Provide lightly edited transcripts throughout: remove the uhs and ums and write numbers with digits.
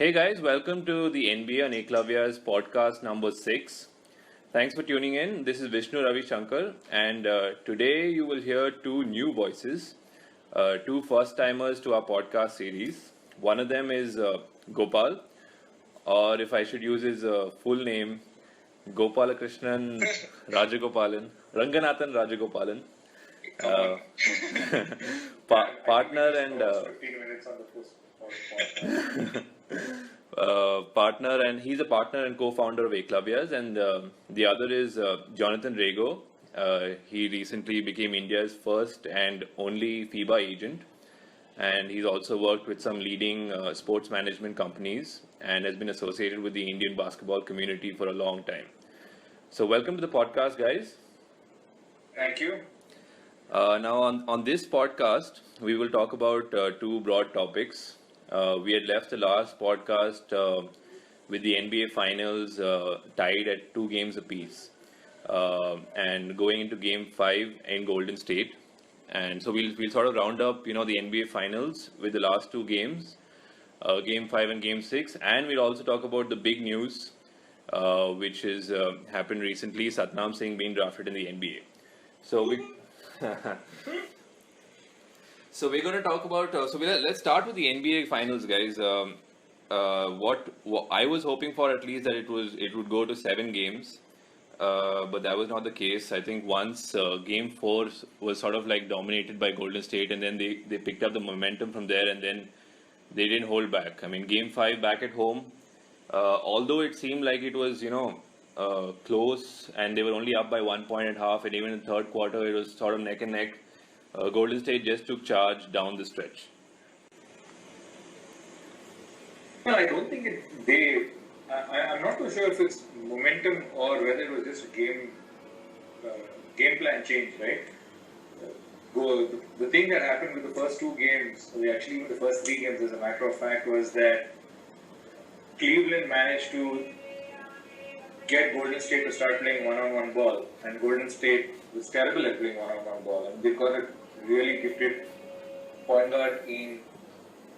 Hey guys, welcome to the NBA and Ekalavyas podcast number 6. Thanks for tuning in. This is Vishnu Ravi Shankar, and today you will hear two new voices, two first timers to our podcast series. One of them is Gopal, or if I should use his full name, Gopalakrishnan Ranganathan Rajagopalan, uh, partner and 15 minutes on the post. partner, and he's a partner and co-founder of Ekalavyas, and the other is Jonathan Rego. He recently became India's first and only FIBA agent, and he's also worked with some leading sports management companies and has been associated with the Indian basketball community for a long time. So welcome to the podcast, guys. Thank you. Now on this podcast, we will talk about two broad topics. We had left the last podcast with the NBA Finals tied at 2 games apiece, and going into Game 5 in Golden State. And so we'll sort of round up, the NBA Finals with the last 2 games, Game 5 and Game 6, and we'll also talk about the big news, which has happened recently: Satnam Singh being drafted in the NBA. So we. So we're going to talk about. Let's start with the NBA Finals, guys. What I was hoping for, at least, that it would go to 7 games, but that was not the case. I think once Game 4 was sort of like dominated by Golden State, and then they picked up the momentum from there, and then they didn't hold back. I mean, Game 5 back at home, although it seemed like it was close, and they were only up by 1 point at half, and even in the third quarter it was sort of neck and neck. Golden State just took charge down the stretch. Well, I don't think I'm not too sure if it's momentum or whether it was just a game plan change, right? The thing that happened with the first 2 games, actually even the first 3 games, as a matter of fact, was that Cleveland managed to get Golden State to start playing one-on-one ball, and Golden State was terrible at playing one-on-one ball, and they got a really gifted point guard in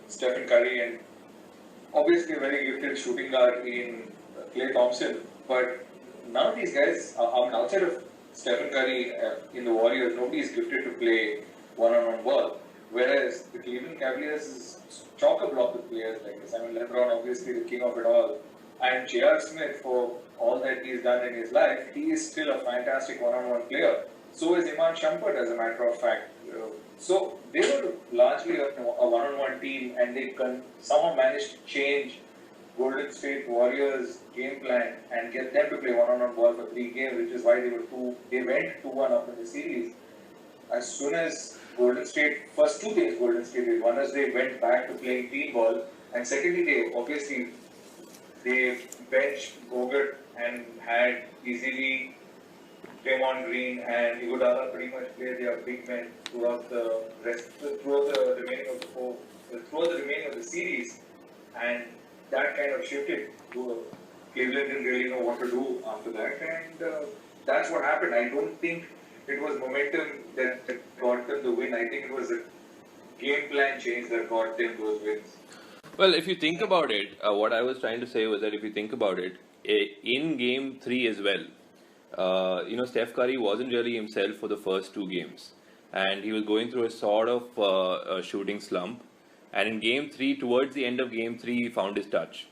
Stephen Curry, and obviously a very gifted shooting guard in Klay Thompson. But none of these guys, outside of Stephen Curry in the Warriors, nobody is gifted to play one-on-one ball. Whereas the Cleveland Cavaliers is chock-a-block with players like this. I mean, LeBron, obviously the king of it all, and J.R. Smith, for all that he's done in his life, he is still a fantastic one-on-one player. So is Iman Shumpert, as a matter of fact. So they were largely a one-on-one team, and they somehow managed to change Golden State Warriors' game plan and get them to play one-on-one ball for 3 games, which is why they went 2-1 up in the series. As soon as first 2 games Golden State did, one is they went back to playing team ball, and secondly they benched Bogut and had easily Draymond Green and Iguodala pretty much play their big men throughout the remaining of the series, and that kind of shifted. Cleveland didn't really know what to do after that, and that's what happened. I don't think it was momentum that got them the win. I think it was a game plan change that got them those wins. Well, if you think about it, what I was trying to say was that if you think about it, in Game 3 as well, Steph Curry wasn't really himself for the first 2 games, and he was going through a sort of a shooting slump. And in Game 3, towards the end of Game 3, he found his touch,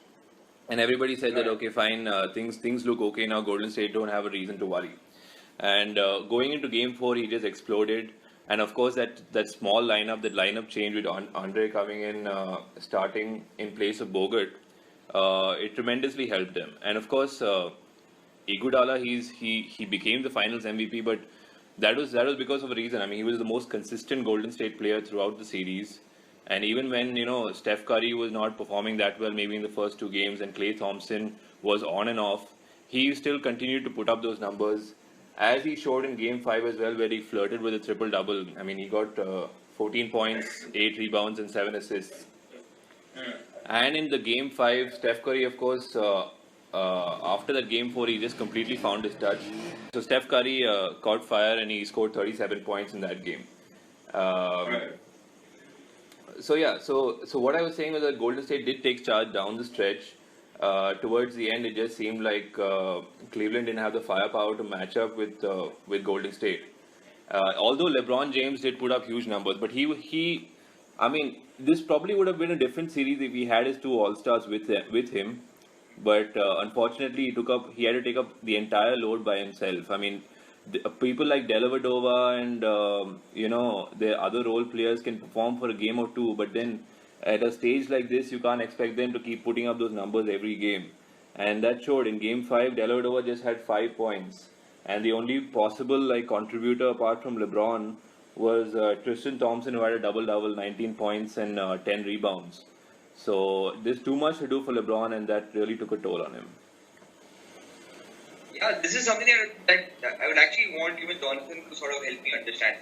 and everybody said that okay, fine, things look okay now. Golden State don't have a reason to worry. And going into Game 4, he just exploded. And of course, that small lineup change with Andre coming in, starting in place of Bogut, it tremendously helped them. And of course, Iguodala, he became the Finals MVP, but that was because of a reason. I mean, he was the most consistent Golden State player throughout the series. And even when Steph Curry was not performing that well, maybe in the first 2 games, and Klay Thompson was on and off, he still continued to put up those numbers, as he showed in Game 5 as well, where he flirted with a triple-double. I mean, he got 14 points, 8 rebounds, and 7 assists. And in the Game 5, Steph Curry, of course, after that Game 4, he just completely found his touch. So Steph Curry caught fire, and he scored 37 points in that game. so what I was saying was that Golden State did take charge down the stretch. Towards the end, it just seemed like Cleveland didn't have the firepower to match up with Golden State. Although LeBron James did put up huge numbers, but I mean, this probably would have been a different series if he had his two All Stars with him. But unfortunately, he had to take up the entire load by himself. I mean, people like Dellavedova and the other role players can perform for a game or two, but then at a stage like this, you can't expect them to keep putting up those numbers every game. And that showed in Game 5. Dellavedova just had 5 points, and the only possible contributor apart from LeBron was Tristan Thompson, who had a double-double, 19 points and 10 rebounds. So there's too much to do for LeBron, and that really took a toll on him. Yeah, this is something that I would actually want even Jonathan to sort of help me understand.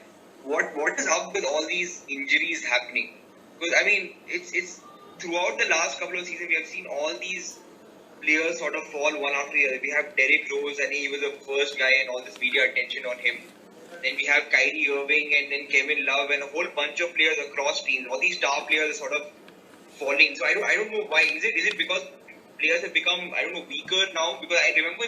What is up with all these injuries happening? Because I mean, it's throughout the last couple of seasons we have seen all these players sort of fall one after the other. We have Derrick Rose, and he was the first guy, and all this media attention on him. Then we have Kyrie Irving, and then Kevin Love, and a whole bunch of players across teams. All these star players are sort of falling. So I don't know why. Is it because players have become weaker now? Because I remember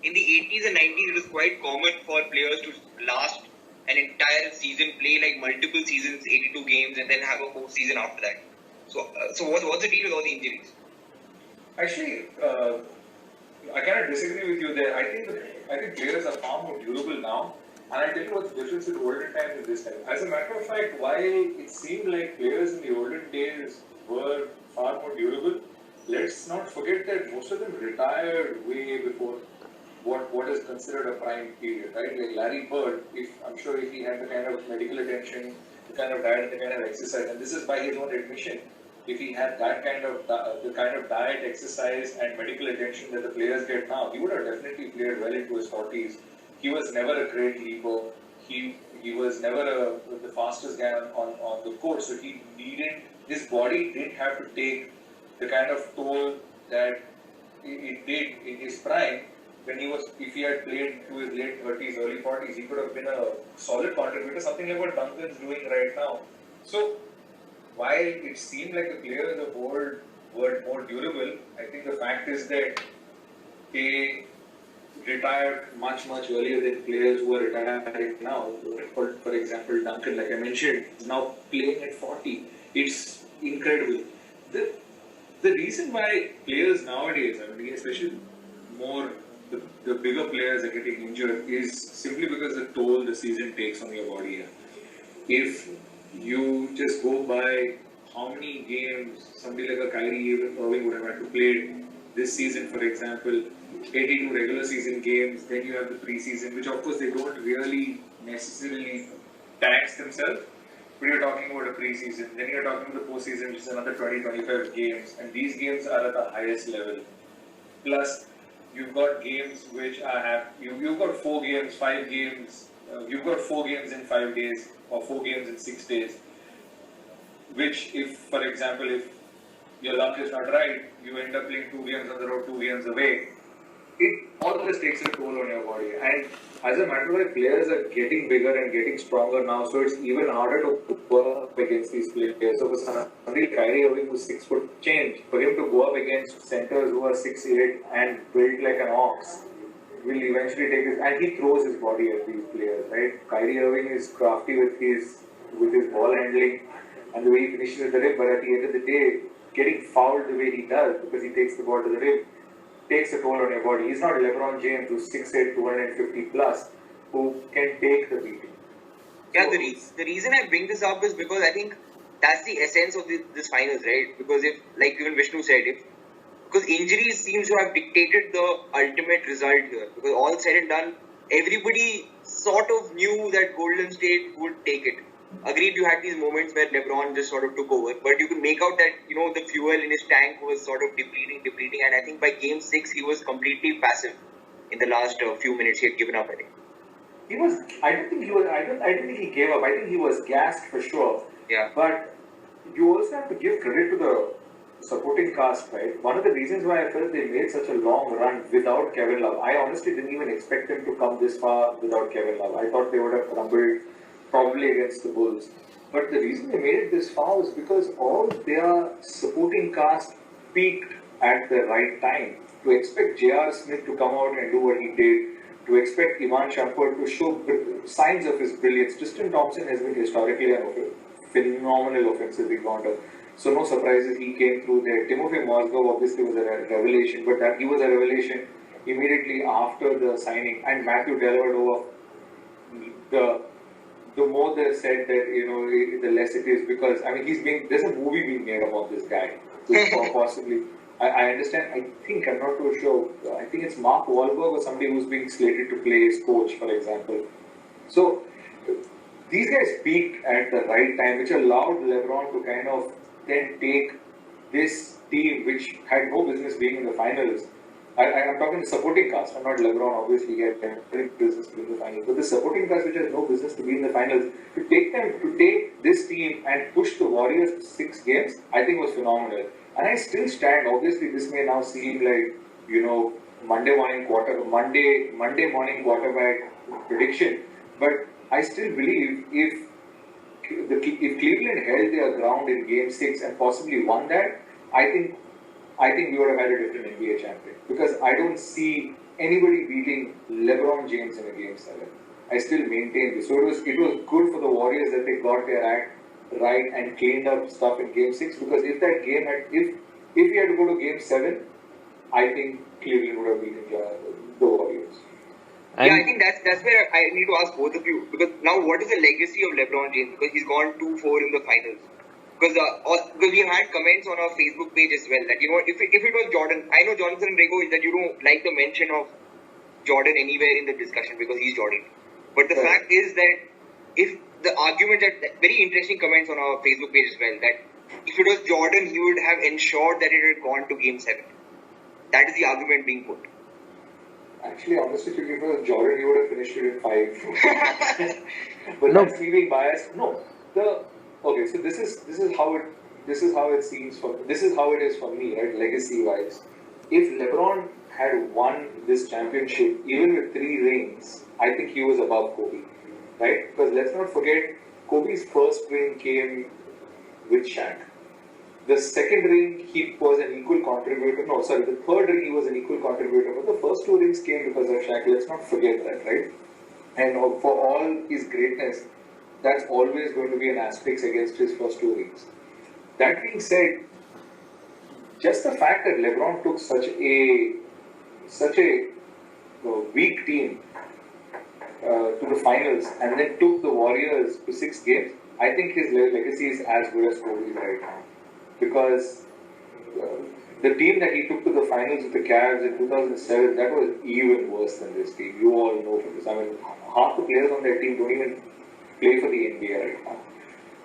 in the 80s and 90s it was quite common for players to last an entire season, play like multiple seasons, 82 games, and then have a whole season after that. So what's the deal with all the injuries? Actually, I kind of disagree with you there. I think players are far more durable now. And I'll tell you what's the difference with olden times and this time. As a matter of fact, while it seemed like players in the olden days were far more durable, let's not forget that most of them retired way before what is considered a prime period, right? Like Larry Bird, I'm sure if he had the kind of medical attention, the kind of diet, the kind of exercise, and this is by his own admission, if he had that kind of the kind of diet, exercise, and medical attention that the players get now, he would have definitely played well into his 40s. He was never a great leaper. He was never the fastest guy on the court. So his body didn't have to take the kind of toll that it did in his prime. If he had played to his late 30s, early 40s, he could have been a solid contributor, something like what Duncan's doing right now. So while it seemed like the players of old were more durable, I think the fact is that they retired much earlier than players who are retiring now. For example, Duncan, like I mentioned, is now playing at 40. It's incredible. The reason why players nowadays, I mean, especially the bigger players are getting injured is simply because the toll the season takes on your body. If you just go by how many games somebody like a Kyrie Irving would have had to play this season, for example, 82 regular season games, then you have the preseason, which of course they don't really necessarily tax themselves, but you're talking about a preseason, then you're talking about the postseason, which is another 20-25 games, and these games are at the highest level. Plus, you've got games which you've got 4 games, 5 games, you've got 4 games in 5 days, or 4 games in 6 days, which for example, if your luck is not right, you end up playing 2 games on the road, 2 games away. It always takes a toll on your body. And as a matter of fact, players are getting bigger and getting stronger now, so it's even harder to go up against these players. So for somebody like Kyrie Irving, who's 6 foot change, for him to go up against centers who are 6'8" and built like an ox, will eventually take his, and he throws his body at these players, right? Kyrie Irving is crafty with his ball handling and the way he finishes at the rim, but at the end of the day, getting fouled the way he does, because he takes the ball to the rim, takes a toll on your body. He's not LeBron James, who's 6'8", 250 plus, who can take the beating. Yeah, the reason I bring this up is because I think that's the essence of this finals, right? Because if, like even Vishnu said, because injuries seems to have dictated the ultimate result here. Because all said and done, everybody sort of knew that Golden State would take it. Agreed, you had these moments where LeBron just sort of took over, but you could make out that, the fuel in his tank was sort of depleting, and I think by game 6 he was completely passive in the last few minutes. He had given up, I think. I don't think he gave up. I think he was gassed for sure. Yeah. But you also have to give credit to the supporting cast, right? One of the reasons why I felt they made such a long run without Kevin Love, I honestly didn't even expect them to come this far without Kevin Love. I thought they would have crumbled probably against the Bulls. But the reason they made it this far was because all their supporting cast peaked at the right time. To expect J.R. Smith to come out and do what he did, to expect Ivan Shumpert to show signs of his brilliance. Tristan Thompson has been historically a phenomenal offensive rebounder. So no surprises he came through there. Timofey Mozgov obviously was a revelation, but that he was a revelation immediately after the signing. And Matthew Dellavedova, the more they said that, the less it is, because there's a movie being made about this guy, which possibly, I understand, I'm not too sure, I think it's Mark Wahlberg or somebody who's being slated to play his coach, for example. So, these guys peaked at the right time, which allowed LeBron to kind of then take this team, which had no business being in the finals. I'm talking the supporting cast. I'm not LeBron, obviously, he had business to be in the finals. But the supporting cast, which has no business to be in the finals, to take this team and push the Warriors to 6 games, I think was phenomenal. And I still stand. Obviously, this may now seem like, Monday morning quarterback prediction. But I still believe if Cleveland held their ground in Game 6 and possibly won that, I think we would have had a different NBA champion, because I don't see anybody beating LeBron James in a Game 7. I still maintain this. So it was good for the Warriors that they got their act right and cleaned up stuff in Game 6, because if we had to go to Game 7, I think Cleveland would have beaten the Warriors. And I think that's where I need to ask both of you, because now what is the legacy of LeBron James? Because he's gone 2-4 in the finals. Because we've had comments on our Facebook page as well that, if it was Jordan, I know Jonathan Rego is that you don't like the mention of Jordan anywhere in the discussion because he's Jordan. But the fact is that if the argument that very interesting comments on our Facebook page as well, that if it was Jordan, he would have ensured that it had gone to Game 7. That is the argument being put. Actually, honestly, if it was Jordan, he would have finished it in 5. But that's me being biased. No. Okay, so this is how it seems this is how it is for me, right? Legacy wise, if LeBron had won this championship even with 3 rings, I think he was above Kobe, right? Because let's not forget, Kobe's first ring came with Shaq. The second ring, he was an equal contributor. No, sorry, the third ring he was an equal contributor, but the first 2 rings came because of Shaq. Let's not forget that, right? And for all his greatness, that's always going to be an asterisk against his first 2 rings. That being said, just the fact that LeBron took such a weak team to the finals and then took the Warriors to 6 games, I think his legacy is as good as Kobe's right now. Because the team that he took to the finals with the Cavs in 2007, that was even worse than this team. You all know from this. Half the players on their team don't even play for the NBA right now.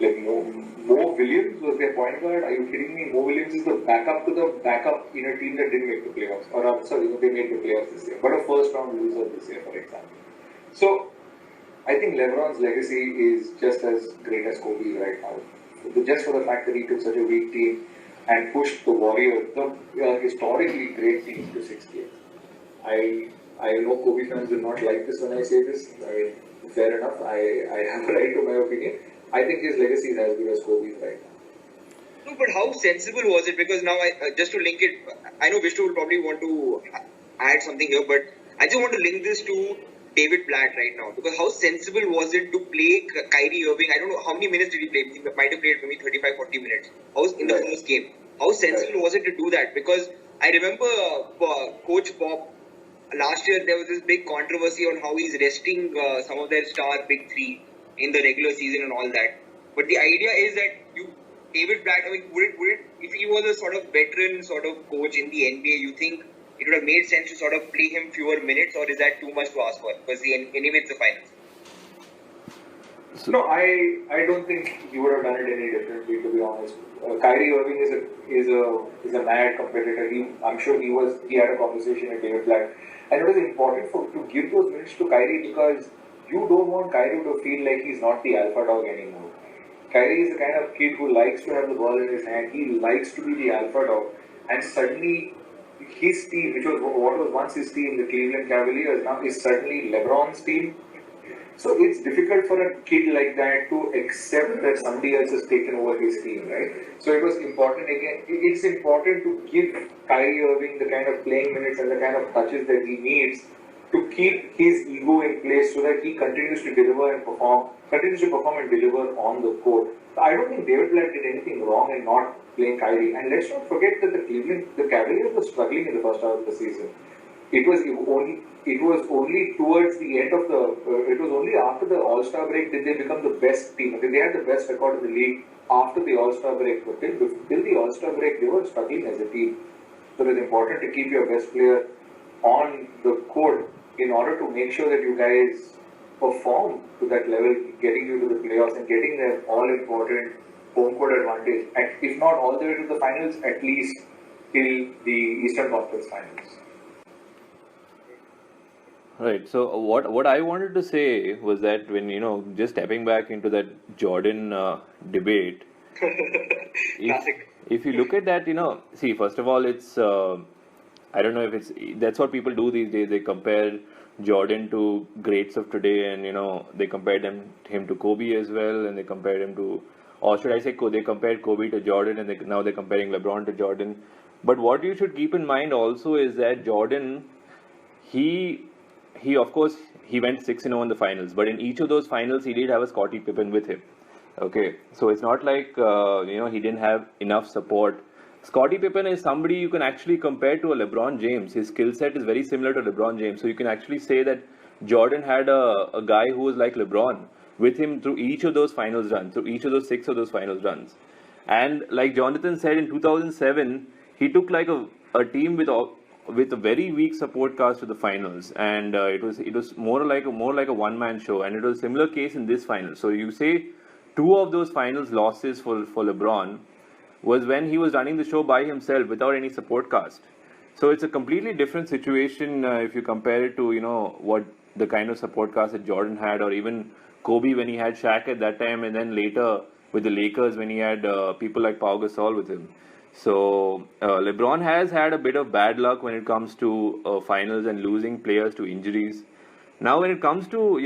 Like Mo Williams was their point guard. Are you kidding me? Mo Williams is the backup to the backup in a team that didn't make the playoffs. They made the playoffs this year, but a first round loser this year, for example. So I think LeBron's legacy is just as great as Kobe's right now. Just for the fact that he took such a weak team and pushed the Warriors, the historically great team, to 6 games. I know Kobe fans will not like this when I say this. Fair enough. I have a right to my opinion. I think his legacy is as good as Kobe's right now. No, but how sensible was it? Because now, just to link it, I know Vishnu will probably want to add something here, but I just want to link this to David Blatt right now. Because how sensible was it to play Kyrie Irving? I don't know how many minutes did he play. He might have played maybe 35-40 minutes. In the first game. How sensible was it to do that? Because I remember Coach Pop, last year there was this big controversy on how he's resting some of their star big 3 in the regular season and all that. But the idea is that David Blatt, would it, if he was a sort of veteran sort of coach in the NBA, you think it would have made sense to sort of play him fewer minutes, or is that too much to ask for? Because anyway, it's the finals. No, I don't think he would have done it any differently, to be honest. Kyrie Irving is a mad competitor. I'm sure he had a conversation with David Blatt, and it was important to give those minutes to Kyrie, because you don't want Kyrie to feel like he's not the alpha dog anymore. Kyrie is the kind of kid who likes to have the ball in his hand. He likes to be the alpha dog, and suddenly his team, which was what was once his team, the Cleveland Cavaliers, now is suddenly LeBron's team. So it's difficult for a kid like that to accept that somebody else has taken over his team, right? So it was important again. It's important to give Kyrie Irving the kind of playing minutes and the kind of touches that he needs to keep his ego in place so that he continues to deliver and perform and deliver on the court. So I don't think David Blatt did anything wrong in not playing Kyrie. And let's not forget that the Cavaliers were struggling in the first half of the season. It was only towards the end of the. It was only after the All-Star break did they become the best team. I think they had the best record in the league after the All-Star break. But till the All-Star break, they were struggling as a team. So it is important to keep your best player on the court in order to make sure that you guys perform to that level, getting you to the playoffs and getting their all-important home court advantage. If not all the way to the finals, at least till the Eastern Conference Finals. Right. So what I wanted to say was that when just stepping back into that Jordan debate, if you look at that, see, first of all, it's I don't know if that's what people do these days. They compare Jordan to greats of today, and they compared him to Kobe as well, and they compared him to, or should I say, they compared Kobe to Jordan, and now they're comparing LeBron to Jordan. But what you should keep in mind also is that Jordan, he of course he went 6-0 in the finals, but in each of those finals he did have a Scottie Pippen with him. Okay, so it's not like he didn't have enough support. Scottie Pippen is somebody you can actually compare to a LeBron James. His skill set is very similar to LeBron James, so you can actually say that Jordan had a guy who was like LeBron with him through each of those finals runs, through each of those 6 of those finals runs. And like Jonathan said, in 2007 he took like a team with a very weak support cast to the finals, and it was more like a one-man show, and it was a similar case in this final. So you say 2 of those finals losses for LeBron was when he was running the show by himself without any support cast. So it's a completely different situation if you compare it to what the kind of support cast that Jordan had, or even Kobe when he had Shaq at that time, and then later with the Lakers when he had people like Pau Gasol with him. So LeBron has had a bit of bad luck when it comes to finals and losing players to injuries. Now when it comes to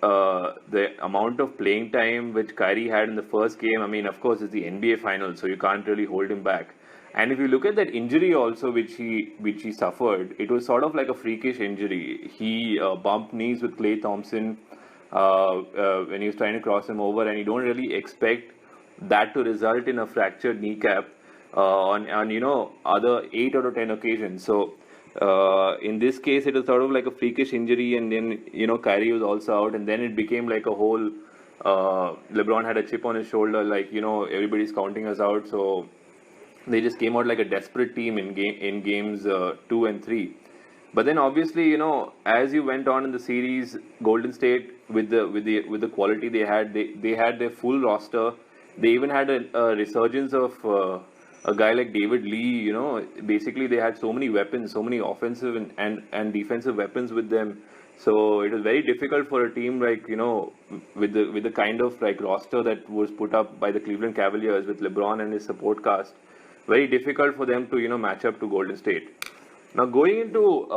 the amount of playing time which Kyrie had in the first game, I mean, of course it's the NBA finals, so you can't really hold him back. And if you look at that injury also which he suffered, it was sort of like a freakish injury. He bumped knees with Klay Thompson when he was trying to cross him over, and you don't really expect that to result in a fractured kneecap on other 8 out of 10 occasions. So in this case it was sort of like a freakish injury, and then Kyrie was also out, and then it became like a whole LeBron had a chip on his shoulder, like everybody's counting us out. So they just came out like a desperate team in games 2 and 3. But then obviously as you went on in the series, Golden State with the quality they had their full roster. They even had a resurgence of a guy like David Lee. Basically they had so many weapons, so many offensive and defensive weapons with them. So it was very difficult for a team like with the kind of like roster that was put up by the Cleveland Cavaliers with LeBron and his support cast. Very difficult for them to match up to Golden State. Now going into,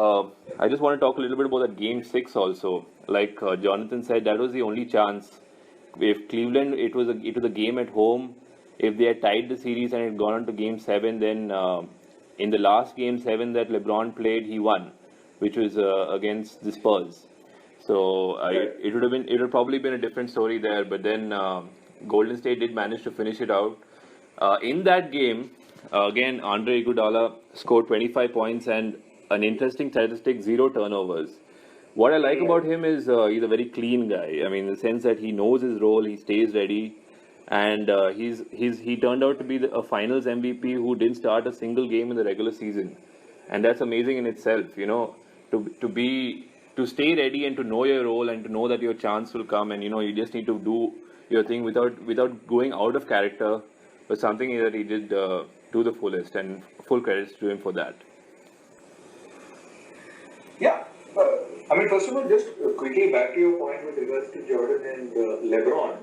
I just want to talk a little bit about that Game 6 also. Like Jonathan said, that was the only chance. If Cleveland, it was a game at home. If they had tied the series and it had gone on to Game 7, then in the last Game 7 that LeBron played, he won, which was against the Spurs. So it would probably been a different story there. But then Golden State did manage to finish it out. In that game, again, Andre Iguodala scored 25 points and an interesting statistic, 0 turnovers. What I like about him is he's a very clean guy. I mean, in the sense that he knows his role, he stays ready, and he turned out to be a Finals MVP who didn't start a single game in the regular season, and that's amazing in itself. To stay ready and to know your role and to know that your chance will come, and you just need to do your thing without going out of character. Was something that he did to the fullest, and full credits to him for that. Yeah. I mean, first of all, just quickly back to your point with regards to Jordan and LeBron.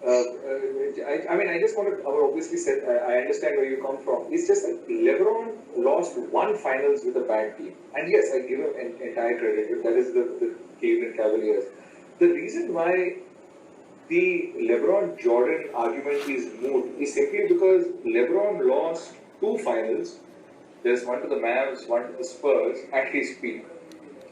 I just want to, obviously said, I understand where you come from. It's just that LeBron lost 1 finals with a bad team. And yes, I give him entire credit. That is the Cleveland Cavaliers. the reason why the LeBron-Jordan argument is moot is simply because LeBron lost 2 finals. There's one to the Mavs, one to the Spurs at his peak.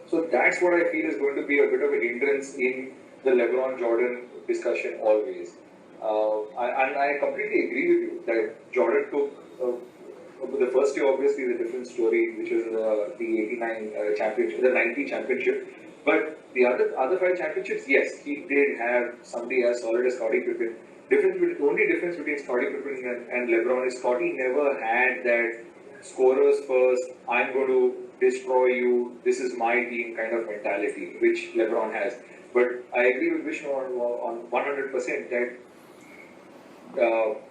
So that's what I feel is going to be a bit of a hindrance in the LeBron-Jordan discussion always. And I completely agree with you that Jordan took the first year obviously is a different story, which was the 89 championship, the 90 championship. But the other 5 championships, yes, he did have somebody as solid as Scottie Pippen. Only difference between Scottie Pippen and LeBron is Scottie never had that scorers first, I'm going to destroy you, this is my team kind of mentality, which LeBron has. But I agree with Vishnu on 100% that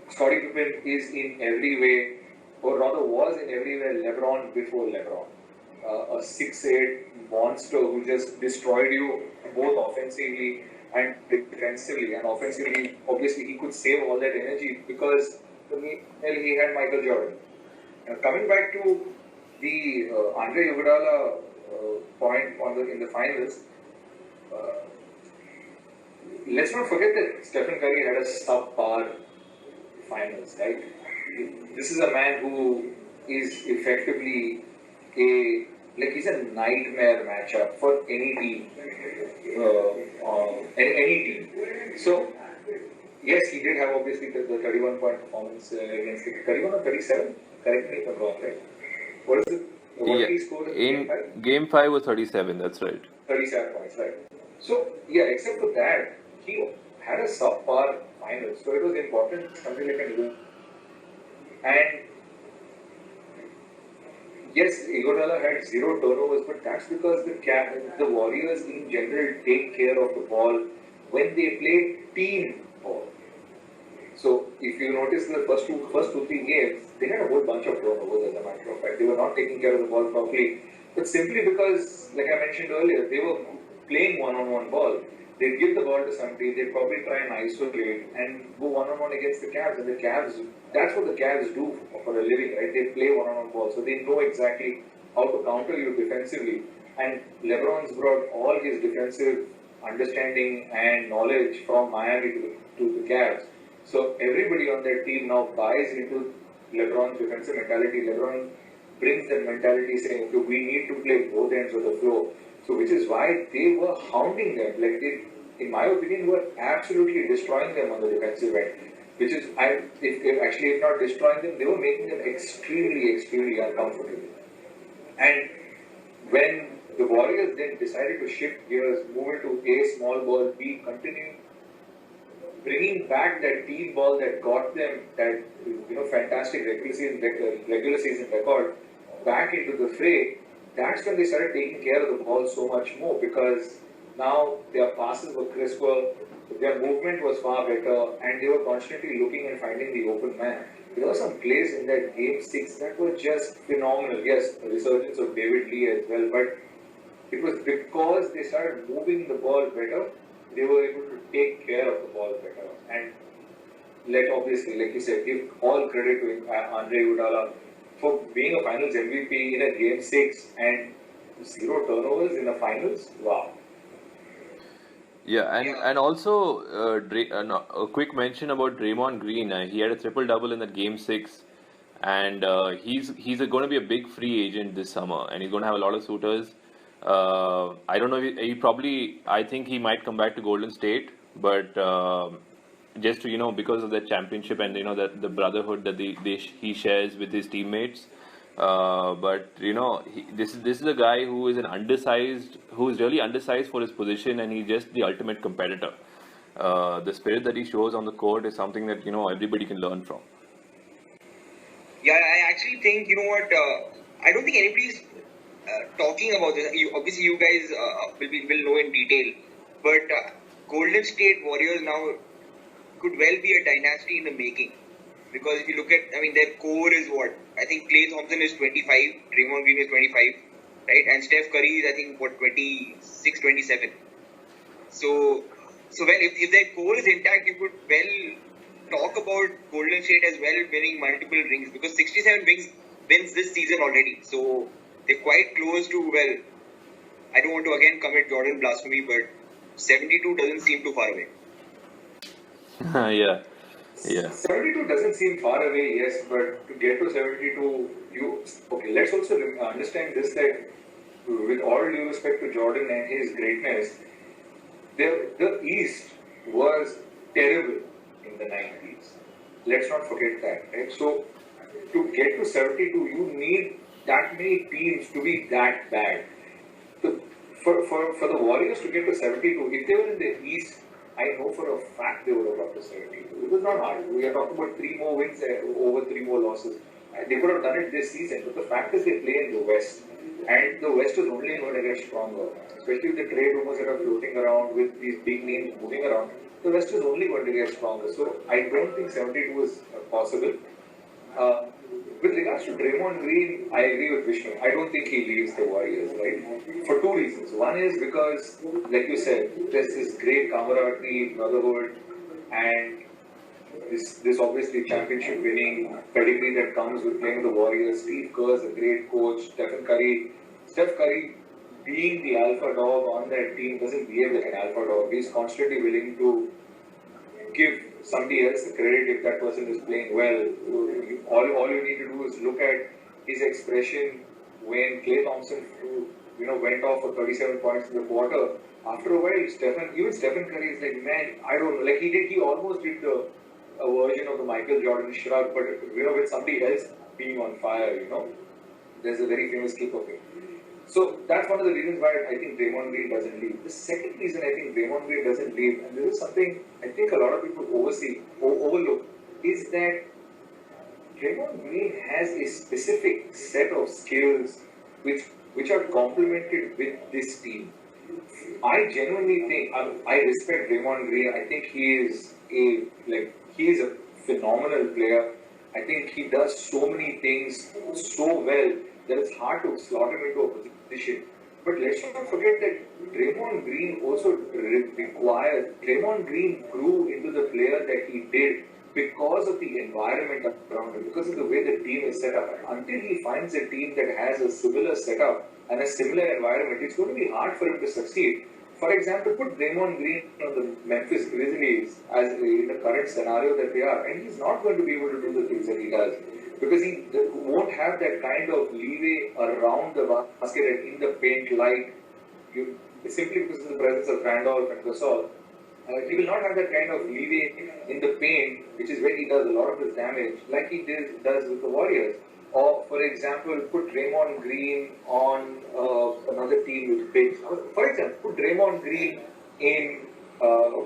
Scottie Pippen is in every way, or rather was in every way, LeBron before LeBron. A 6'8" monster who just destroyed you both offensively and defensively. And offensively, obviously, he could save all that energy because he had Michael Jordan. Coming back to the Andre Iguodala point in the finals, let's not forget that Stephen Curry had a subpar finals, right? This is a man who is effectively he's a nightmare matchup for any team, any team. So, yes, he did have obviously the 31-point performance against the 31 or 37. Correct me if I'm wrong, right? What is it? What did he score in Game 5 was 37, that's right. 37 points, right? So, yeah, except for that, he had a subpar final. So, it was important, something like an and yes, Iguodala had 0 turnovers, but that's because the Warriors in general take care of the ball when they play team ball. So, if you notice the first two, 3 games, they had a whole bunch of turnovers as a matter of fact. They were not taking care of the ball properly. But simply because, like I mentioned earlier, they were playing one-on-one ball. They'd give the ball to somebody, they'd probably try and isolate and go one-on-one against the Cavs. And the Cavs, that's what the Cavs do for a living, right? They play one-on-one ball. So they know exactly how to counter you defensively. And LeBron's brought all his defensive understanding and knowledge from Miami to the Cavs. So everybody on that team now buys into LeBron's defensive mentality. LeBron brings that mentality saying, okay, we need to play both ends of the floor. So which is why they were hounding them. Like they, in my opinion, were absolutely destroying them on the defensive end. Which is, if not destroying them, they were making them extremely uncomfortable. And when the Warriors then decided to shift gears, move into A, small ball, B, continue bringing back that team ball that got them that fantastic regular season record back into the fray, that's when they started taking care of the ball so much more because now their passes were crisper, their movement was far better, and they were constantly looking and finding the open man. There were some plays in that game 6 that were just phenomenal. Yes, a resurgence of David Lee as well, but it was because they started moving the ball better, they were able to take care of the ball better. And obviously, like you said, give all credit to Andre Iguodala for being a Finals MVP in a Game 6 and 0 turnovers in the Finals. Wow. Yeah, and also a quick mention about Draymond Green. He had a triple-double in that Game 6, and he's going to be a big free agent this summer, and he's going to have a lot of suitors. I don't know. I think he might come back to Golden State, but just to because of that championship and that the brotherhood that he shares with his teammates. But this is a guy who is really undersized for his position, and he's just the ultimate competitor. The spirit that he shows on the court is something that everybody can learn from. Yeah, I actually think I don't think anybody's talking about this. Obviously, you guys will know in detail, but Golden State Warriors now could well be a dynasty in the making. Because if you look at, their core is what? I think Klay Thompson is 25, Draymond Green is 25, right? And Steph Curry is, 26, 27. So if their core is intact, you could well talk about Golden State as well winning multiple rings. Because 67 wins this season already. So they're quite close to, I don't want to again commit Jordan blasphemy, but 72 doesn't seem too far away. Yeah, yeah. 72 doesn't seem far away, yes, but to get to 72, okay, let's also understand this, that with all due respect to Jordan and his greatness, the East was terrible in the 90s. Let's not forget that, right? So, to get to 72, you need that many teams to be that bad. For the Warriors to get to 72, if they were in the East, I know for a fact they would have got to 72. It was not hard. We are talking about 3 more wins over 3 more losses. They could have done it this season, but the fact is they play in the West. And the West is only going to get stronger. Especially with the trade rumors that are floating around, with these big names moving around, the West is only going to get stronger. So I don't think 72 is possible. With regards to Draymond Green, I agree with Vishnu. I don't think he leaves the Warriors, right? For 2 reasons. One is because, like you said, there's this great camaraderie, brotherhood, and this obviously championship winning pedigree that comes with playing the Warriors. Steve Kerr's a great coach. Steph Curry being the alpha dog on that team doesn't behave like an alpha dog. He's constantly willing to give somebody else the credit if that person is playing well. All you need to do is look at his expression when Klay Thompson went off for 37 points in the quarter. After a while, Stephen Curry is like, man, I don't know. Like he almost did a version of the Michael Jordan shrug, but with somebody else being on fire, there's a very famous clip of him. So that's one of the reasons why I think Draymond Green doesn't leave. The second reason I think Draymond Green doesn't leave, and this is something I think a lot of people overlook, is that Draymond Green has a specific set of skills which are complemented with this team. I genuinely think, I respect Draymond Green. I think he is a phenomenal player. I think he does so many things so well that it's hard to slot him into a position. But let's not forget that Draymond Green also Draymond Green grew into the player that he did because of the environment around him, because of the way the team is set up. Until he finds a team that has a similar setup and a similar environment, it's going to be hard for him to succeed. For example, put Draymond Green on the Memphis Grizzlies as in the current scenario that they are, and he's not going to be able to do the things that he does because he won't have that kind of leeway around the basket and in the paint simply because of the presence of Randolph and Gasol. He will not have that kind of leeway in the paint, which is where he does a lot of his damage, like he does with the Warriors. Or, for example, put Draymond Green on another team with bigs. For example, put Draymond Green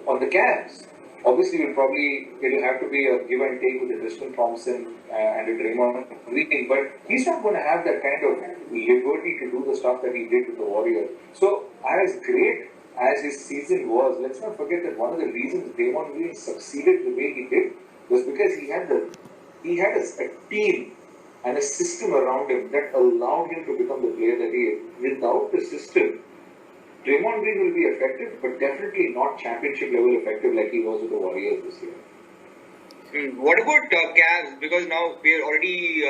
on the Cavs. Obviously, it'll have to be a give and take with a Tristan Thompson and a Draymond Green, but he's not going to have that kind of liberty to do the stuff that he did with the Warriors. So, as great as his season was, let's not forget that one of the reasons Draymond Green succeeded the way he did was because he had a team and a system around him that allowed him to become the player that he is. Without the system, Draymond Green will be effective, but definitely not championship level effective like he was with the Warriors this year. What about Cavs? Because now we are already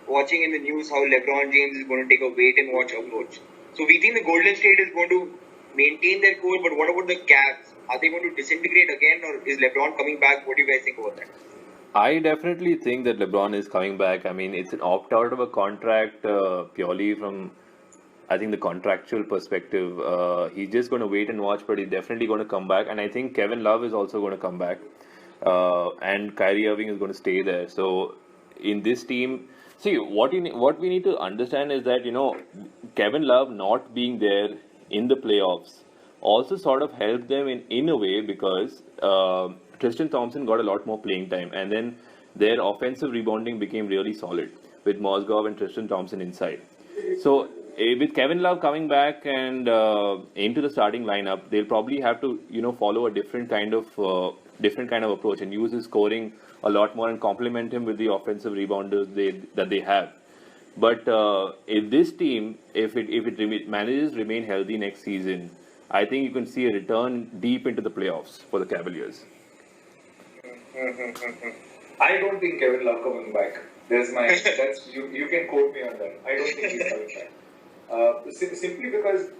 watching in the news how LeBron James is going to take a wait and watch approach. So we think the Golden State is going to maintain their core, but what about the Cavs? Are they going to disintegrate again, or is LeBron coming back? What do you guys think about that? I definitely think that LeBron is coming back. I mean, it's an opt-out of a contract purely from, I think, the contractual perspective. He's just going to wait and watch, but he's definitely going to come back. And I think Kevin Love is also going to come back. And Kyrie Irving is going to stay there. So, in this team, see, what we need to understand is that, Kevin Love not being there in the playoffs also sort of helped them in a way because Tristan Thompson got a lot more playing time, and then their offensive rebounding became really solid with Mozgov and Tristan Thompson inside. So with Kevin Love coming back and into the starting lineup, they'll probably have to follow a different kind of approach and use his scoring a lot more and complement him with the offensive rebounders that they have. But if this team, if it manages to remain healthy next season, I think you can see a return deep into the playoffs for the Cavaliers. I don't think Kevin Love coming back. You can quote me on that. I don't think he's coming back. Simply because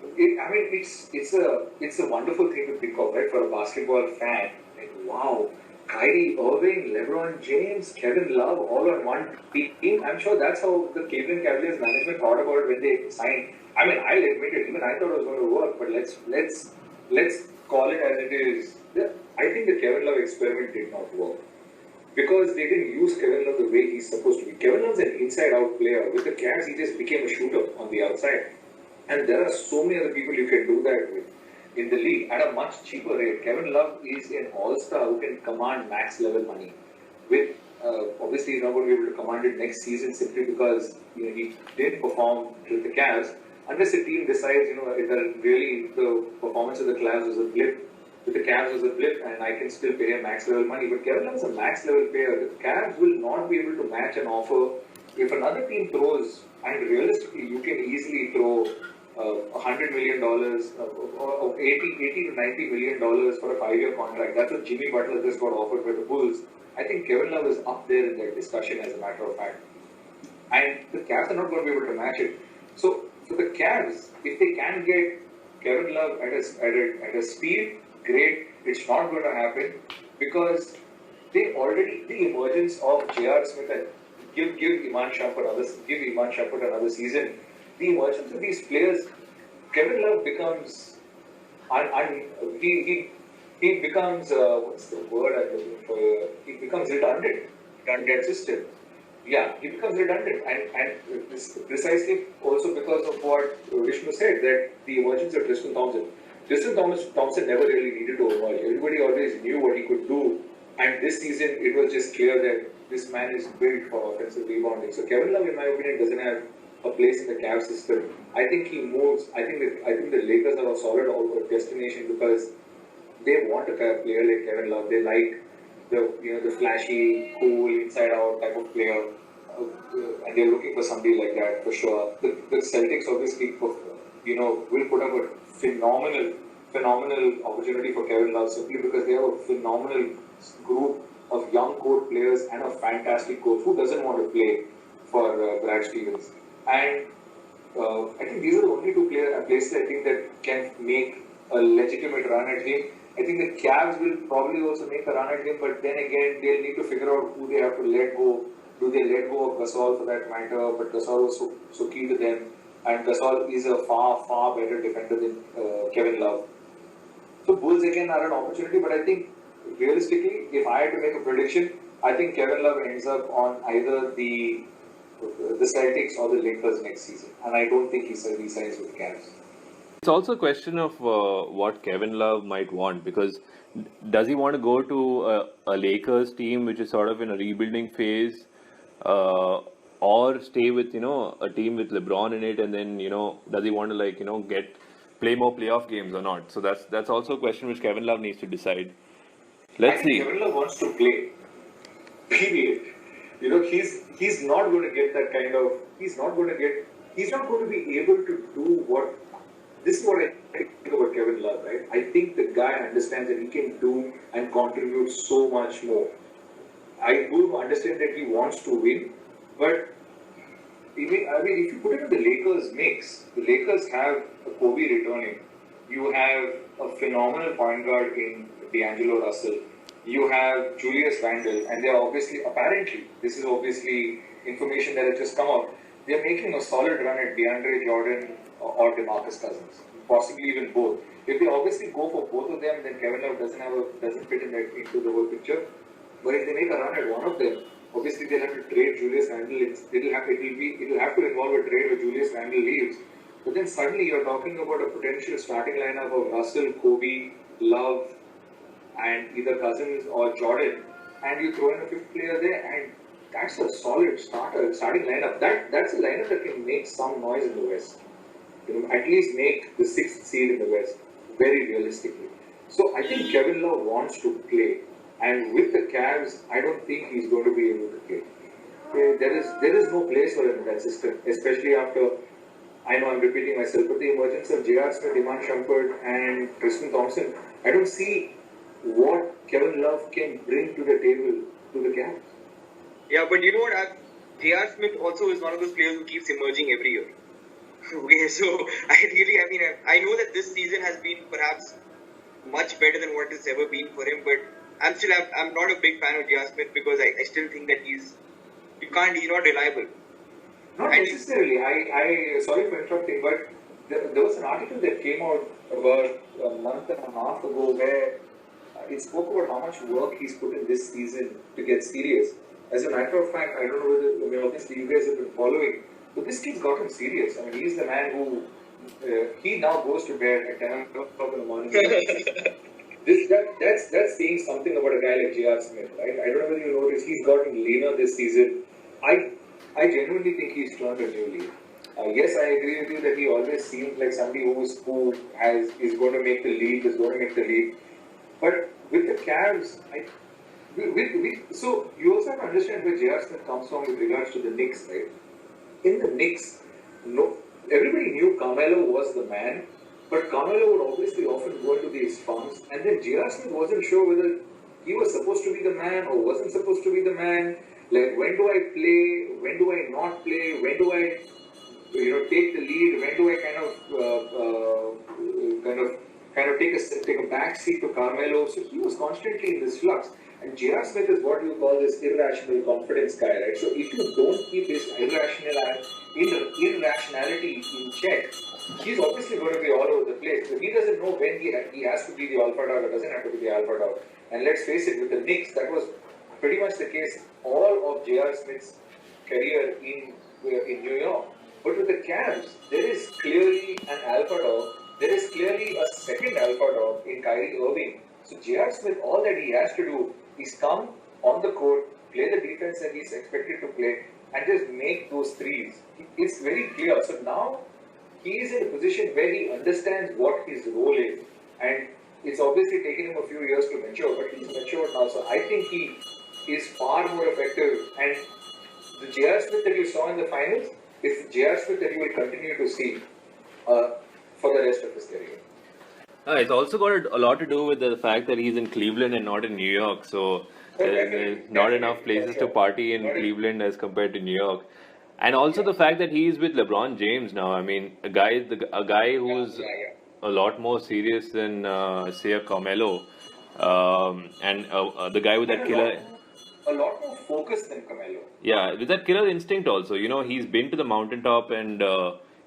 It's a wonderful thing to think of, right? For a basketball fan, like wow, Kyrie Irving, LeBron James, Kevin Love, all on one team. I'm sure that's how the Cleveland Cavaliers management thought about it when they signed. I mean, I'll admit it. Even I thought it was going to work, but let's call it as it is. I think the Kevin Love experiment did not work because they didn't use Kevin Love the way he's supposed to be. Kevin Love's an inside-out player. With the Cavs, he just became a shooter on the outside. And there are so many other people you can do that with in the league at a much cheaper rate. Kevin Love is an all-star who can command max-level money. With obviously, he's not going to be able to command it next season simply because he didn't perform with the Cavs. Unless the team decides, that really the performance of the Cavs was a blip, with the Cavs was a blip, and I can still pay him max-level money. But Kevin Love is a max-level player. The Cavs will not be able to match an offer. If another team throws, and realistically, you can easily throw $100 million or 80 to $90 million for a 5-year contract. That's what Jimmy Butler just got offered by the Bulls. I think Kevin Love is up there in that discussion, as a matter of fact. And the Cavs are not going to be able to match it. So for the Cavs, if they can get Kevin Love at a speed, great. It's not going to happen because the emergence of J.R. Smith and give Iman Shumpert another season. The emergence of these players, Kevin Love becomes he becomes what's the word I'm looking for? He becomes redundant, consistent. Yeah, he becomes redundant, and this precisely also because of what Vishnu said, that the emergence of Tristan Thompson. Thompson never really needed to emerge. Everybody always knew what he could do, and this season it was just clear that this man is built for offensive rebounding. So Kevin Love, in my opinion, doesn't have a place in the Cavs system. I think he moves. I think the Lakers are a solid destination because they want a player like Kevin Love. They like the flashy, cool, inside-out type of player, and they're looking for somebody like that for sure. The Celtics obviously, will put up a phenomenal opportunity for Kevin Love simply because they have a phenomenal group of young core players and a fantastic coach who doesn't want to play for Brad Stevens. And I think these are the only two places I think that can make a legitimate run at him. I think the Cavs will probably also make a run at him, but then again, they'll need to figure out who they have to let go. Do they let go of Gasol for that matter? But Gasol was so key to them, and Gasol is a far better defender than Kevin Love. So Bulls again are an opportunity, but I think realistically, if I had to make a prediction, I think Kevin Love ends up on either the Celtics or the Lakers next season, and I don't think he signs with the Cavs. It's also a question of what Kevin Love might want, because does he want to go to a Lakers team which is sort of in a rebuilding phase, or stay with a team with LeBron in it, and then does he want to play more playoff games or not? So that's also a question which Kevin Love needs to decide. Let's see. Kevin Love wants to play. Period. He's not going to get that kind of. He's not going to be able to do what. This is what I think about Kevin Love, right? I think the guy understands that he can do and contribute so much more. I do understand that he wants to win, but if you put it in the Lakers mix, the Lakers have a Kobe returning. You have a phenomenal point guard in D'Angelo Russell. You have Julius Randle, and they're apparently, this is obviously information that has just come out, they're making a solid run at DeAndre Jordan or DeMarcus Cousins, possibly even both. If they obviously go for both of them, then Kevin Love doesn't fit into the whole picture. But if they make a run at one of them, obviously they'll have to trade Julius Randle. It'll have to involve a trade where Julius Randle leaves. But then suddenly you're talking about a potential starting lineup of Russell, Kobe, Love, and either Cousins or Jordan, and you throw in a fifth player there, and that's a solid starting lineup. That's a lineup that can make some noise in the West. At least make the 6th seed in the West, very realistically. So I think Kevin Love wants to play, and with the Cavs, I don't think he's going to be able to play. There is no place for him in that system, especially after, I know I'm repeating myself, but the emergence of J.R. Smith, Iman Shumpert, and Tristan Thompson, I don't see what Kevin Love can bring to the table to the Cavs. Yeah, but you know what? J.R. Smith also is one of those players who keeps emerging every year. Okay, so I know that this season has been perhaps much better than what it's ever been for him, but I'm not a big fan of J.R. Smith because I still think that he's not reliable. Not necessarily. Sorry for interrupting, but there was an article that came out about a month and a half ago where it spoke about how much work he's put in this season to get serious. As a matter of fact, I don't know whether, obviously you guys have been following, but this kid's gotten serious. I mean, he's the man who, he now goes to bed at 10 o'clock in the morning. That's saying something about a guy like J.R. Smith, right? I don't know whether you noticed, he's gotten leaner this season. I genuinely think he's turned a new leaf. Yes, I agree with you that he always seems like somebody is going to make the league, But with the Cavs, so you also have to understand where J.R. Smith comes from with regards to the Knicks, right? In the Knicks, everybody knew Carmelo was the man, but Carmelo would obviously often go into these funks, and then J.R. Smith wasn't sure whether he was supposed to be the man or wasn't supposed to be the man. Like, when do I play? When do I not play? When do I, take the lead? When do I kind of take a back seat to Carmelo? So he was constantly in this flux. And J.R. Smith is what you call this irrational confidence guy, right? So if you don't keep his irrationality in check, he's obviously going to be all over the place. So he doesn't know when he has to be the alpha dog or doesn't have to be the alpha dog. And let's face it, with the Knicks, that was pretty much the case all of J.R. Smith's career in New York. But with the Cavs, there is clearly an alpha dog. There is clearly a second alpha dog in Kyrie Irving. So J.R. Smith, all that he has to do is come on the court, play the defense that he's expected to play, and just make those threes. It's very clear. So now he is in a position where he understands what his role is. And it's obviously taken him a few years to mature, but he's matured now. So I think he is far more effective. And the J.R. Smith that you saw in the finals is the J.R. Smith that you will continue to see for the rest of his career. It's also got a lot to do with the fact that he's in Cleveland and not in New York. So there's not enough places to party in Cleveland as compared to New York. And also the fact that he's with LeBron James now. I mean, a guy who's a lot more serious than say a Carmelo, and the guy with that killer. A lot more focused than Carmelo. Yeah, with that killer instinct also. He's been to the mountaintop and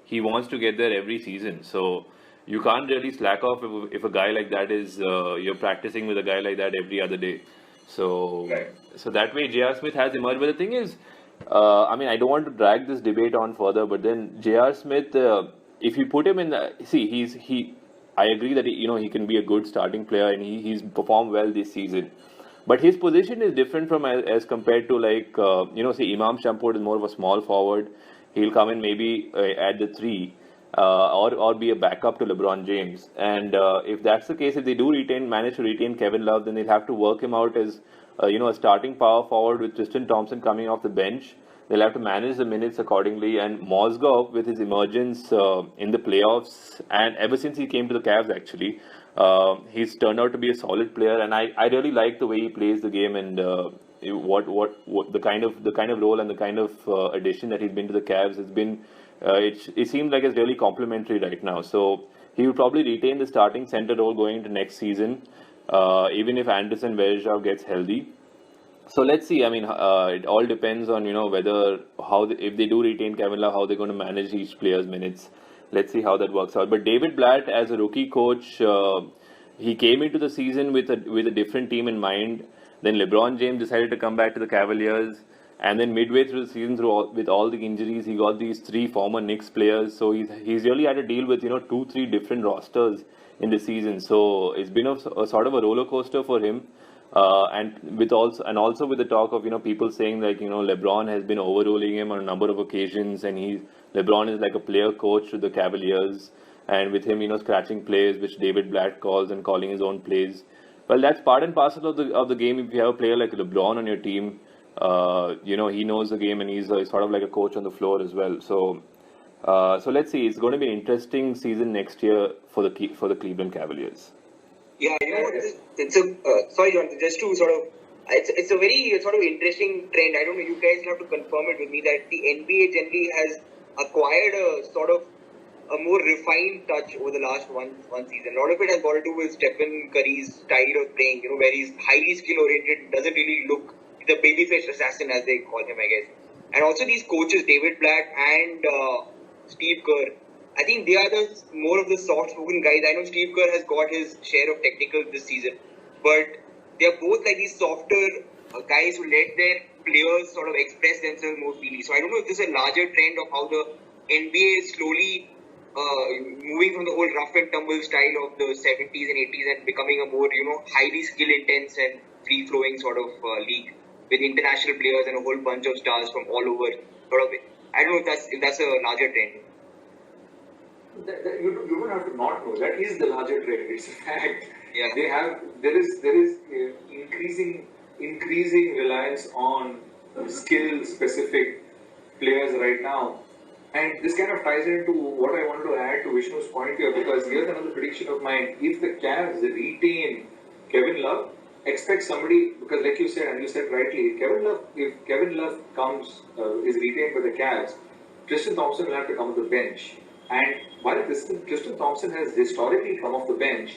he wants to get there every season. So you can't really slack off if a guy like that is you're practicing with a guy like that every other day. So so that way J.R. Smith has emerged. But the thing is, I don't want to drag this debate on further. But then J.R. Smith, if you put him in I agree that he can be a good starting player and he's performed well this season. But his position is different from as compared to say Imam Shumpert is more of a small forward. He'll come in maybe at the 3. Or be a backup to LeBron James. And if that's the case, if they do manage to retain Kevin Love, then they'll have to work him out as a starting power forward with Tristan Thompson coming off the bench. They'll have to manage the minutes accordingly. And Mozgov, with his emergence in the playoffs, and ever since he came to the Cavs, actually, he's turned out to be a solid player. And I really like the way he plays the game and what the kind of role and the kind of addition that he's been to the Cavs has been. It seems like it's really complimentary right now. So he will probably retain the starting center role going into next season, even if Anderson Varejao gets healthy. So let's see. It all depends on whether if they do retain Kevin Love, how they're going to manage each player's minutes. Let's see how that works out. But David Blatt, as a rookie coach, he came into the season with a different team in mind. Then LeBron James decided to come back to the Cavaliers. And then midway through the season, with all the injuries, he got these 3 former Knicks players. So he's really had to deal with 2-3 different rosters in the season. So it's been a sort of a roller coaster for him. And also with the talk of people saying LeBron has been overruling him on a number of occasions, and LeBron is like a player coach to the Cavaliers, and with him scratching plays which David Blatt calls and calling his own plays. Well, that's part and parcel of the game. If you have a player like LeBron on your team. He knows the game and he's sort of like a coach on the floor as well. So let's see. It's going to be an interesting season next year for the Cleveland Cavaliers. Yeah, it's sorry, Jonathan, just to sort of, it's a very sort of interesting trend. I don't know, you guys have to confirm it with me that the NBA generally has acquired a sort of a more refined touch over the last one season. A lot of it has got to do with Stephen Curry's style of playing, where he's highly skill oriented, doesn't really look the babyface assassin as they call him, I guess. And also these coaches, David Blatt and Steve Kerr, I think they are more of the soft-spoken guys. I know Steve Kerr has got his share of technical this season, but they are both like these softer guys who let their players sort of express themselves more freely. So I don't know if this is a larger trend of how the NBA is slowly moving from the old rough and tumble style of the 70s and 80s and becoming a more, highly skill intense and free-flowing sort of league with international players and a whole bunch of stars from all over. Sort of, I don't know if that's a larger trend. You don't have to not know. That is the larger trend. It's a fact. Yeah. There is increasing reliance on skill specific players right now. And this kind of ties into what I wanted to add to Vishnu's point here, because here's another prediction of mine. If the Cavs retain Kevin Love, expect somebody, because like you said, and you said rightly, if Kevin Love is retained by the Cavs, Tristan Thompson will have to come off the bench. And while Tristan Thompson has historically come off the bench,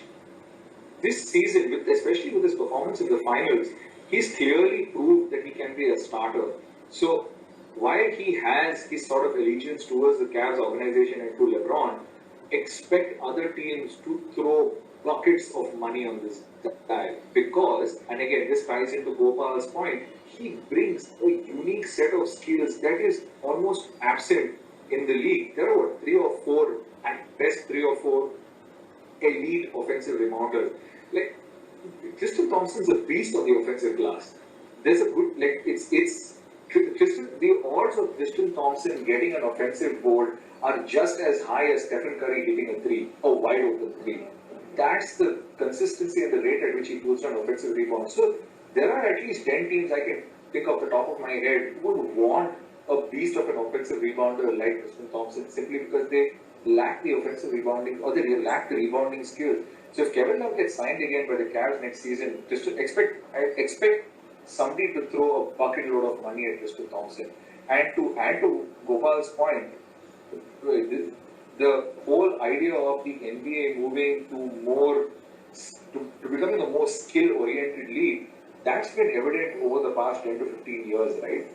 this season, especially with his performance in the finals, he's clearly proved that he can be a starter. So while he has his sort of allegiance towards the Cavs organization and to LeBron, expect other teams to throw buckets of money on this guy. Because, and again, this ties into Gopal's point, he brings a unique set of skills that is almost absent in the league. There are three or four elite offensive rebounders. Like, Tristan Thompson's a beast on the offensive glass. There's a good, the odds of Tristan Thompson getting an offensive board are just as high as Stephen Curry hitting a three, a wide open three. That's the consistency and the rate at which he puts on offensive rebounds. So there are at least 10 teams I can think off the top of my head who would want a beast of an offensive rebounder like Tristan Thompson simply because they lack the offensive rebounding or they lack the rebounding skills. So if Kevin Love gets signed again by the Cavs next season, I expect somebody to throw a bucket load of money at Tristan Thompson. And to add to Gopal's point, the whole idea of the NBA moving to becoming a more skill-oriented league, that's been evident over the past 10 to 15 years, right?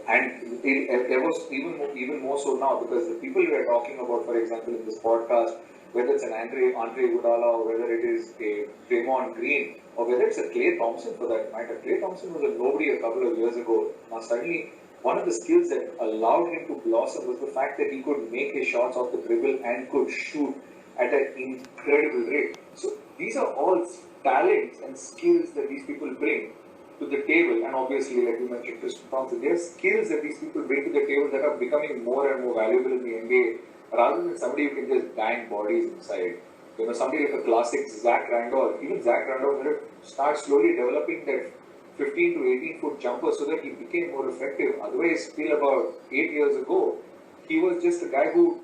And there was even more so now because the people we are talking about, for example, in this podcast, whether it's an Andre Iguodala or whether it is a Draymond Green or whether it's a Klay Thompson for that matter. Klay Thompson was a nobody a couple of years ago. Now suddenly, one of the skills that allowed him to blossom was the fact that he could make his shots off the dribble and could shoot at an incredible rate. So these are all talents and skills that these people bring to the table, and obviously, like you mentioned, Tristan Thompson, there are skills that these people bring to the table that are becoming more and more valuable in the NBA, rather than somebody who can just bang bodies inside. Somebody like a classic Zach Randolph, even Zach Randolph had to start slowly developing that 15 to 18 foot jumper so that he became more effective. Otherwise, till about 8 years ago, he was just a guy who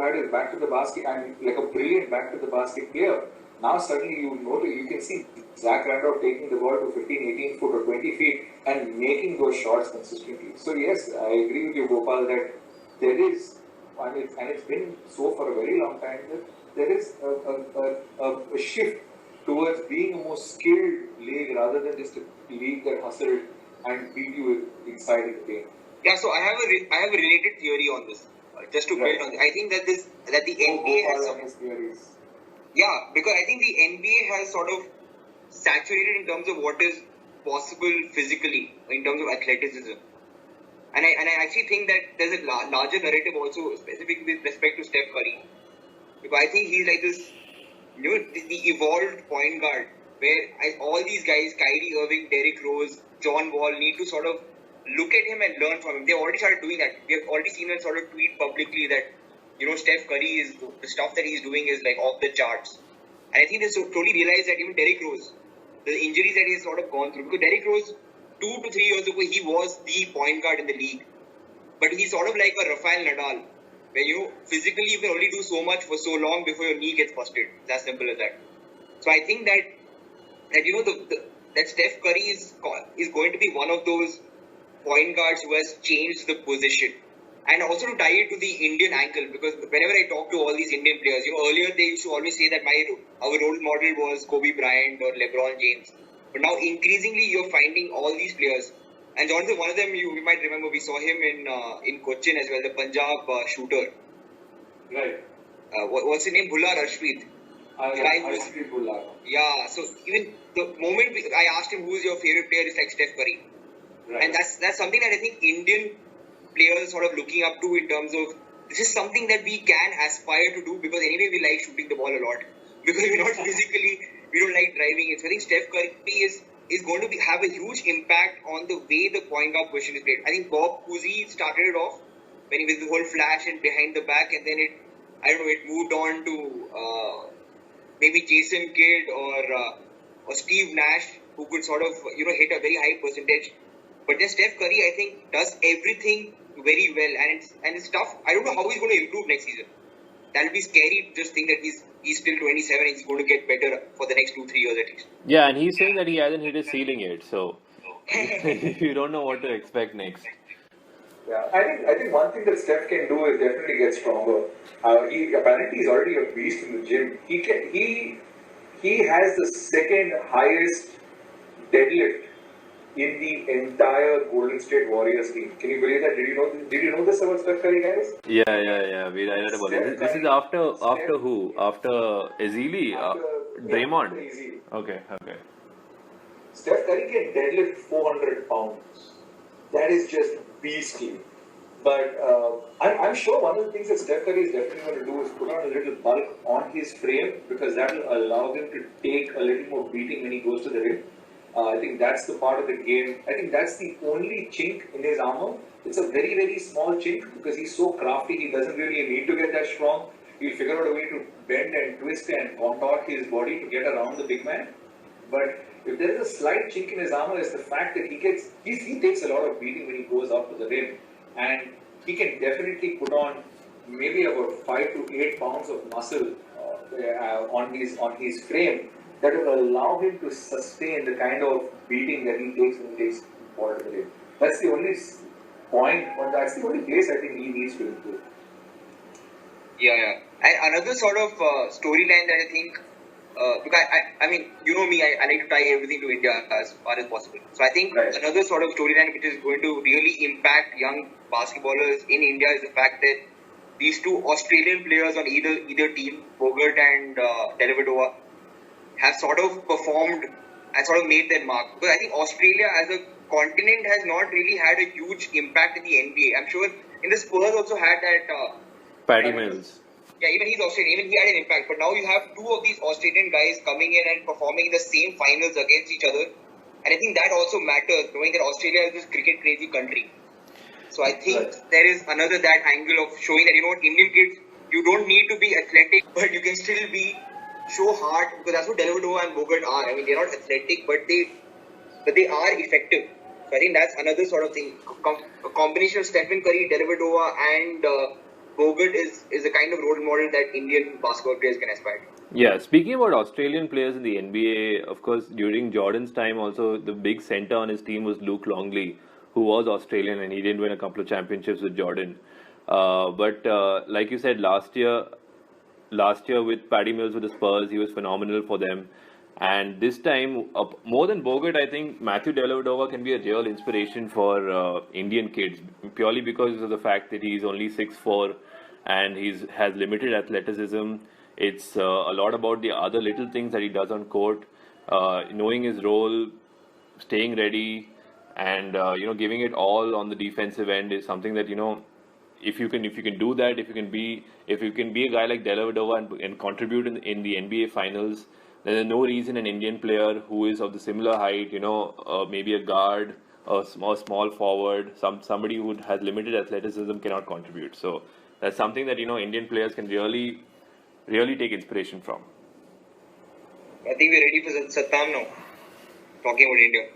had his back to the basket and like a brilliant back to the basket player. Now suddenly you can see Zach Randolph taking the ball to 15, 18 foot or 20 feet and making those shots consistently. So yes, I agree with you, Gopal, that there is, and it's been so for a very long time, that there is a shift towards being a more skilled league rather than just a league that hustled and beat you inside the game. Yeah, so I have a related theory on this. Just to build on it, I think that the NBA has some theories. Yeah, because I think the NBA has sort of saturated in terms of what is possible physically, in terms of athleticism. And I actually think that there's a larger narrative also, specifically with respect to Steph Curry. Because I think he's like this, the evolved point guard, where all these guys, Kyrie Irving, Derrick Rose, John Wall, need to sort of look at him and learn from him. They've already started doing that. We have already seen him sort of tweet publicly that, Steph Curry the stuff that he's doing is like off the charts. And I think they totally realized that even Derrick Rose, the injuries that he's sort of gone through, because Derrick Rose, 2 to 3 years ago, he was the point guard in the league. But he's sort of like a Rafael Nadal, where, physically you can only do so much for so long before your knee gets busted. It's as simple as that. So I think that that Steph Curry is going to be one of those point guards who has changed the position. And also to tie it to the Indian angle, because whenever I talk to all these Indian players, earlier they used to always say that our role model was Kobe Bryant or LeBron James. But now increasingly you're finding all these players. And Jonathan, one of them you might remember, we saw him in Cochin as well, the Punjab shooter. Right. What's his name? Bhullar Arshpreet. Arshpreet Bhullar. Yeah, so even the moment I asked him who's your favorite player, it's like Steph Curry. Right. And that's something that I think Indian players are sort of looking up to in terms of this is something that we can aspire to do, because anyway we like shooting the ball a lot because we're not physically, we don't like driving it. So I think Steph Curry is going to have a huge impact on the way the point guard position is played. I think Bob Cousy started it off when he was the whole flash and behind the back, and then it moved on to maybe Jason Kidd or Steve Nash, who could sort of hit a very high percentage. But then Steph Curry, I think, does everything very well, and it's tough. I don't know how he's going to improve next season. That'll be scary to just think that he's still 27 and he's going to get better for the next 2-3 years at least. Yeah, and he's saying that he hasn't hit his ceiling yet, so you don't know what to expect next. Yeah, I think one thing that Steph can do is definitely get stronger. He's already a beast in the gym. He has the second highest deadlift in the entire Golden State Warriors team. Can you believe that? Did you know this about Steph Curry, guys? Yeah. We read about it. This is after who? After Ezeli? Draymond? Ezeli. Okay. Steph Curry can deadlift 400 pounds. That is just beastly. But I'm sure one of the things that Steph Curry is definitely going to do is put on a little bulk on his frame, because that will allow him to take a little more beating when he goes to the rim. I think that's the part of the game. I think that's the only chink in his armor. It's a very, very small chink because he's so crafty. He doesn't really need to get that strong. He'll figure out a way to bend and twist and contort his body to get around the big man. But if there is a slight chink in his armor, it's the fact that he takes a lot of beating when he goes up to the rim, and he can definitely put on maybe about 5 to 8 pounds of muscle on his frame that will allow him to sustain the kind of beating that he takes when he takes the ball to the rim. That's the only point, or that's the only place I think he needs to improve. Yeah. And another sort of storyline that I think, because I mean, you know me, I like to tie everything to India as far as possible. So I think another sort of storyline which is going to really impact young basketballers in India is the fact that these two Australian players on either team, Bogut and Dellavedova, have sort of performed and sort of made their mark. Because I think Australia as a continent has not really had a huge impact in the NBA. I'm sure in the Spurs also had that... Patty Mills. Yeah, even he's Australian. Even he had an impact. But now you have two of these Australian guys coming in and performing in the same finals against each other. And I think that also matters, knowing that Australia is this cricket crazy country. So I think there is another that angle of showing that, Indian kids, you don't need to be athletic, but you can still show heart, because that's what Dellavedova and Bogut are. I mean, they're not athletic, but they are effective. So I think that's another sort of thing. A combination of Stephen Curry, Dellavedova, and Bogut is the kind of role model that Indian basketball players can aspire to. Yeah, speaking about Australian players in the NBA, of course, during Jordan's time also, the big center on his team was Luke Longley, who was Australian, and he didn't win a couple of championships with Jordan. But like you said, last year with Paddy Mills with the Spurs, he was phenomenal for them. And this time, more than Bogut, I think Matthew Dellavedova can be a real inspiration for Indian kids, purely because of the fact that he's only 6'4" and has limited athleticism. It's a lot about the other little things that he does on court, knowing his role, staying ready, and giving it all on the defensive end is something that if you can do that, if you can be a guy like Dellavedova and contribute in the NBA finals, then there's no reason an Indian player who is of the similar height, maybe a guard, a small forward, somebody who has limited athleticism cannot contribute. So that's something that Indian players can really take inspiration from. I think we're ready for Sattam now, talking about India.